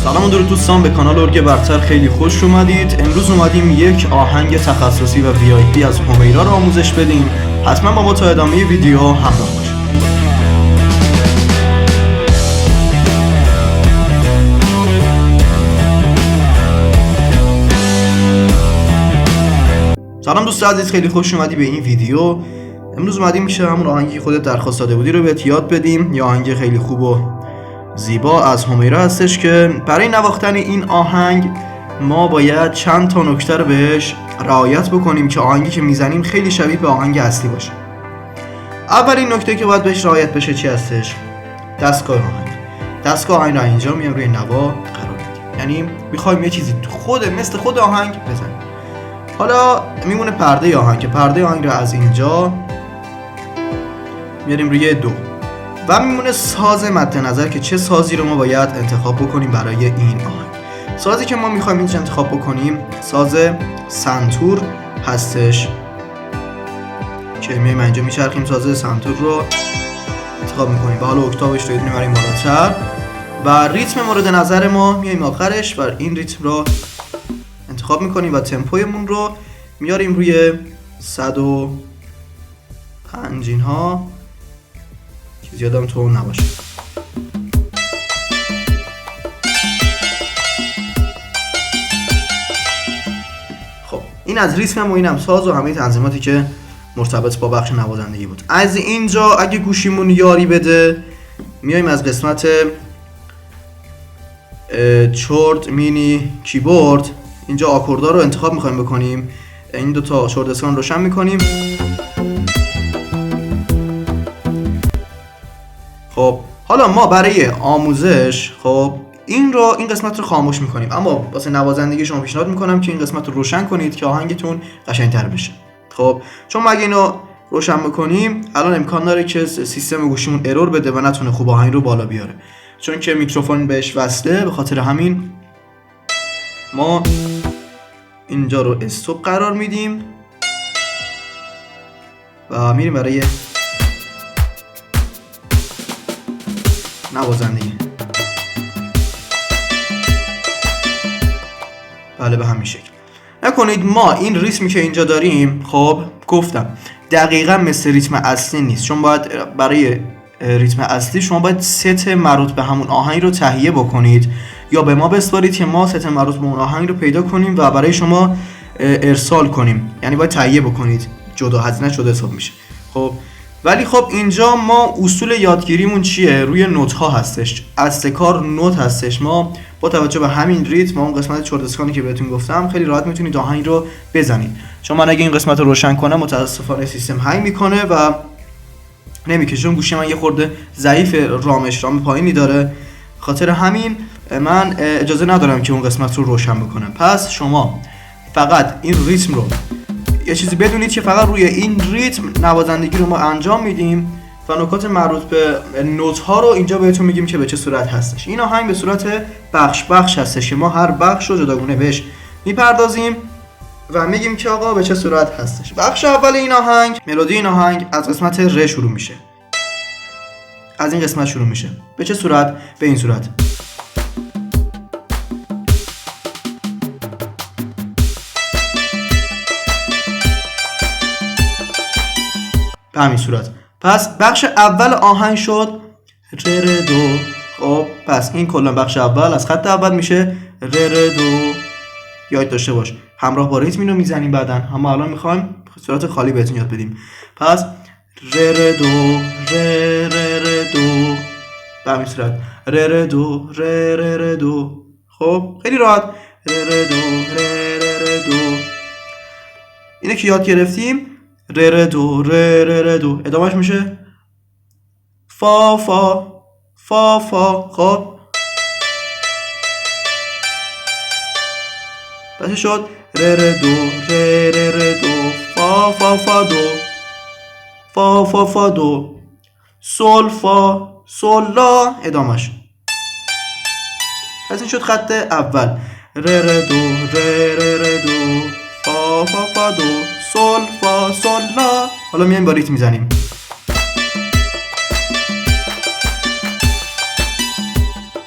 سلام و درود دوستان، به کانال ارگ برتر خیلی خوش اومدید. امروز اومدیم یک آهنگ تخصصی و VIP از همیرا رو آموزش بدیم. حتما با ما تا ادامه ویدیو همراه باشید. سلام دوست عزیز، خیلی خوش اومدی به این ویدیو. امروز اومدیم میشه همون آهنگی خودت درخواست داده بودی رو بهت یاد بدیم. یه آهنگ خیلی خوب و زیبا از همیرا هستش که برای نواختن این آهنگ ما باید چند تا نکته رو بهش رعایت بکنیم که آهنگی که میزنیم خیلی شبیه به آهنگ اصلی باشه. اولین نکته که باید بهش رعایت بشه چی هستش؟ دستگاه آهنگ رو اینجا میام روی نوا قرار میدیم، یعنی میخوایم یه چیزی مثل خود آهنگ بزنیم. حالا میمونه پرده آهنگ رو از اینجا میاریم روی 2 و میمونه ساز مد نظر که چه سازی رو ما باید انتخاب بکنیم برای این آهنگ. سازی که ما میخوایم اینجا انتخاب بکنیم ساز سنتور هستش که میایم اینجا میچرخیم، ساز سنتور رو انتخاب میکنیم و حالا اکتاوش رو میبریم بالاتر و ریتم مورد نظر ما میایم آخرش و این ریتم رو انتخاب میکنیم و تمپویمون رو میاریم روی 105 اینها که زیادم تون نباشه. خب این از ریتم و اینم ساز و همه تنظیماتی که مرتبط با بخش نوازندگی بود. از اینجا اگه گوشیمون یاری بده میایم از قسمت چرت مینی کیبورد اینجا آکوردا رو انتخاب میخوایم بکنیم. این دوتا چرت اسکان روشن میکنیم. خب حالا ما برای آموزش این قسمت رو خاموش میکنیم، اما واسه نوازندگی شما پیشنهاد میکنم که این قسمت رو روشن کنید که آهنگتون قشنگتر بشه. خب چون ما اگه اینو روشن بکنیم الان امکان داره که سیستم گوشیمون ارور بده و نتونه خوب آهنگ رو بالا بیاره، چون که میکروفون بهش وصله. به خاطر همین ما اینجا رو استوب قرار میدیم و میریم برای نوازندگی. بله به همین شکل. نکنید ما این ریتمی که اینجا داریم گفتم دقیقا مثل ریتم اصلی نیست، چون باید برای ریتم اصلی شما باید ست مربوط به همون آهنگ رو تهیه بکنید یا به ما بسپارید که ما ست مربوط به اون آهنگ رو پیدا کنیم و برای شما ارسال کنیم، یعنی باید تهیه بکنید، جدا هزینه شده حساب میشه. ولی اینجا ما اصول یادگیریمون چیه؟ روی نوت ها هستش، اصل کار نوت هستش. ما با توجه به همین ریتم اون قسمت چرت اسکانی که بهتون گفتم خیلی راحت میتونید آهنگ رو بزنید. چون من اگه این قسمت رو روشن کنم متاسفانه سیستم هنگ میکنه و نمیکشه، چون گوشی من یه خورده ضعیف، رام پایینی داره. خاطر همین من اجازه ندارم که اون قسمت رو روشن بکنم. پس شما فقط این ریتم رو یه چیزی بدونید که فقط روی این ریتم نوازندگی رو ما انجام میدیم و نکات مربوط به نوت ها رو اینجا بهتون میگیم که به چه صورت هستش. این آهنگ به صورت بخش هستش که ما هر بخش رو جداگونه بهش میپردازیم و میگیم که آقا به چه صورت هستش. بخش اول این آهنگ، ملودی این آهنگ از قسمت ر شروع میشه، از این قسمت شروع میشه. به چه صورت؟ به این صورت. به همین صورت. پس بخش اول آهنگ شد ر دو. پس این کلا بخش اول از خط اول میشه ر دو. یاد داشته باش همراه با ریتم اینو میزنیم بعدن، اما الان میخوایم صورت خالی بهتون یاد بدیم. پس ر دو ر دو به همین صورت ر دو ر دو. خیلی راحت ر دو ر دو. اینه که یاد گرفتیم. ر دو ر دو. ادامهش میشه فا فا فا فا. پس شد ر دو ر دو فا فا فا دو فا فا فا دو سول فا سول لا. ادامهش. پس این شد خط اول ر دو ر دو فا فا فا دو سول فا سول لا. حالا میایم با ریتم میزنیم.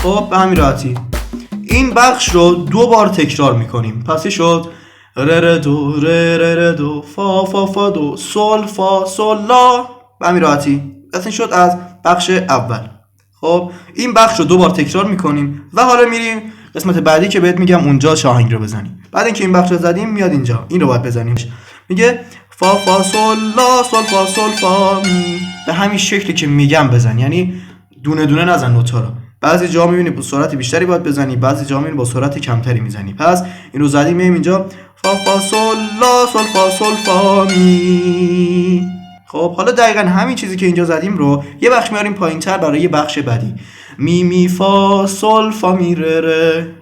خب به همین راحتی. این بخش رو 2 بار تکرار میکنیم. پس این شد ر ر دو ر ر ر دو فا فا فا دو سول فا سول لا. به همین راحتی. پس این شد از بخش اول. خب این بخش رو 2 بار تکرار میکنیم و حالا میریم قسمت بعدی که بهت میگم اونجا آهنگ رو بزنیم. بعد اینکه این بخش رو زدیم میاد اینجا این رو باید بزنیم. میگه فا فا سول لا سول فا سول فا می. به همین شکلی که میگم بزن، یعنی دونه دونه نزن نوتا رو. بعضی جا میبینی با سرعت بیشتری باید بزنی، بعضی جا میبینی با سرعت کمتری میزنی. پس این رو زدیم میایم اینجا فا فا سول لا سول فا سول فا می. خب حالا دقیقاً همین چیزی که اینجا زدیم رو یه بخش میاریم پایین‌تر برای یه بخش بعدی. می می فا سول فا می ره ره.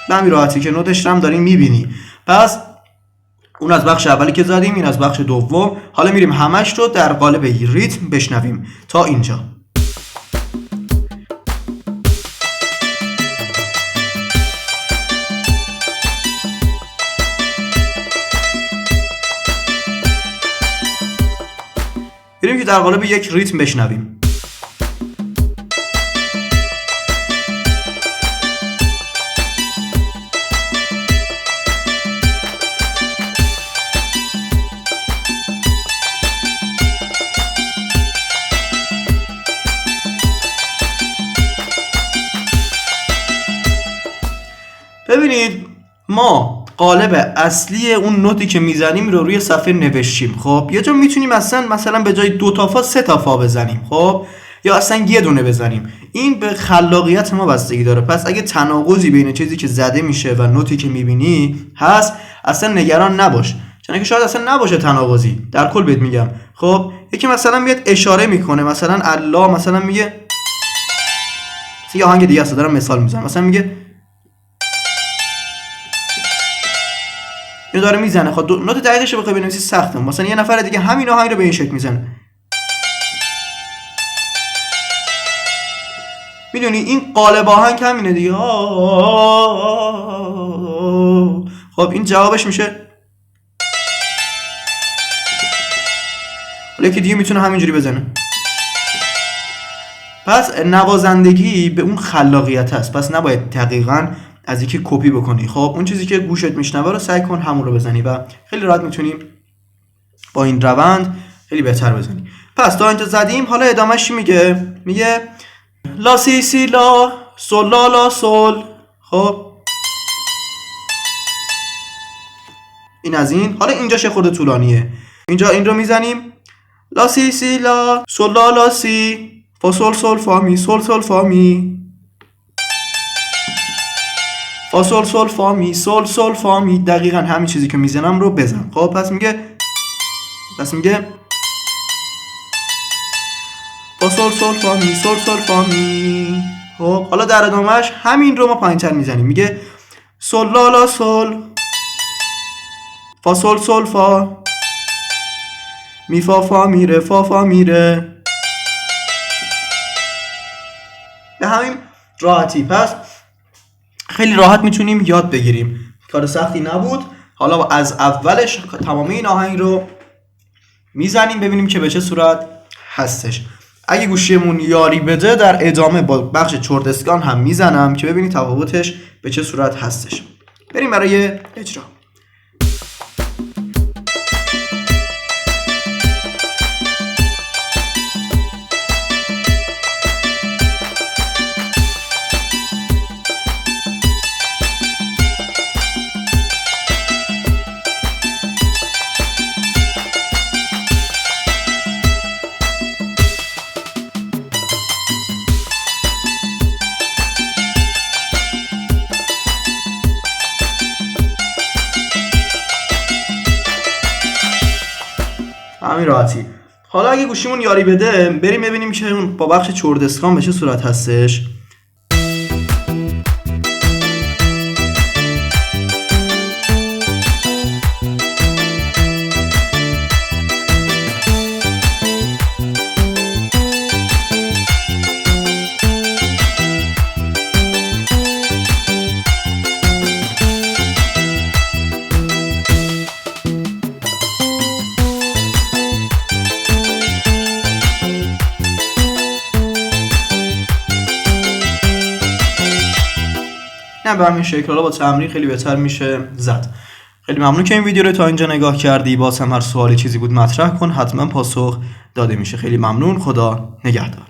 به همین راحتی که نوتش هم داریم میبینی. پس اون از بخش اولی که زدیم، این از بخش دوم. حالا میریم همش رو در قالب ریتم بشنویم تا اینجا. بریم که در قالب یک ریتم بشنویم. ببینید ما قالب اصلی اون نوتی که میزنیم رو روی صفحه نوشتیم. خب یه جا میتونیم مثلا به جای 2 تا فا 3 تا فا بزنیم، خب یا اصلا یه دونه بزنیم. این به خلاقیت ما بستگی داره. پس اگه تناقضی بین چیزی که زده میشه و نوتی که میبینی هست، اصلا نگران نباش، چون که شاید اصلا نباشه تناقضی. در کل بهت میگم خب یکی مثلا میاد اشاره میکنه، مثلا الله مثلا میگه یه آهنگ دیگه است، دارم مثال میزنم، مثلا میگه اینو داره میزنه. خب نوت دقیقش رو بخوای بنویسی سخته. مثلا یه نفر دیگه همین آهنگ رو به این شکل میزنه. میدونی این قالب آهنگ همینه دیگه. خب این جوابش میشه. ولی که دیگه میتونه همینجوری بزنه. پس نوازندگی به اون خلاقیت هست. پس نباید دقیقاً از یکی کپی بکنی. خب اون چیزی که گوشت میشنوه رو سعی کن همون رو بزنی و خیلی راحت میتونیم با این روند خیلی بهتر بزنی. پس تا اینجا زدیم. حالا ادامهش میگه لا سی سی لا سول لا لا سول. خب این از این. حالا اینجاش خورده طولانیه. اینجا این رو میزنیم لا سی سی لا سول لا لا سی فا سول سول فا می سول سول فا می فا سول سول فا می سول سول فا می. دقیقاً همین چیزی که میزنم رو بزن. خب پس میگه فا سول سول فا می سول سول فا می. خب حالا در ادامهش همین رو ما پایین‌تر میزنیم. میگه سول لا لا سول فا سول سول فا می فا فا می ره فا فا می ره. به همین راحتی. پس خیلی راحت میتونیم یاد بگیریم. کار سختی نبود. حالا از اولش تمام این آهنگ رو میزنیم ببینیم که به چه صورت هستش. اگه گوشیمون یاری بده در ادامه با بخش چرتسکان هم میزنم که ببینید تفاوتش به چه صورت هستش. بریم برای اجرا. همین راحتی. حالا اگه گوشیمون یاری بده بریم ببینیم که با بخش چرتسکان به چه صورت هستش. نه به همین شکل. حالا با تمرین خیلی بهتر میشه زد. خیلی ممنون که این ویدیو رو تا اینجا نگاه کردی. باز هم هر سوالی چیزی بود مطرح کن، حتما پاسخ داده میشه. خیلی ممنون. خدا نگهدار.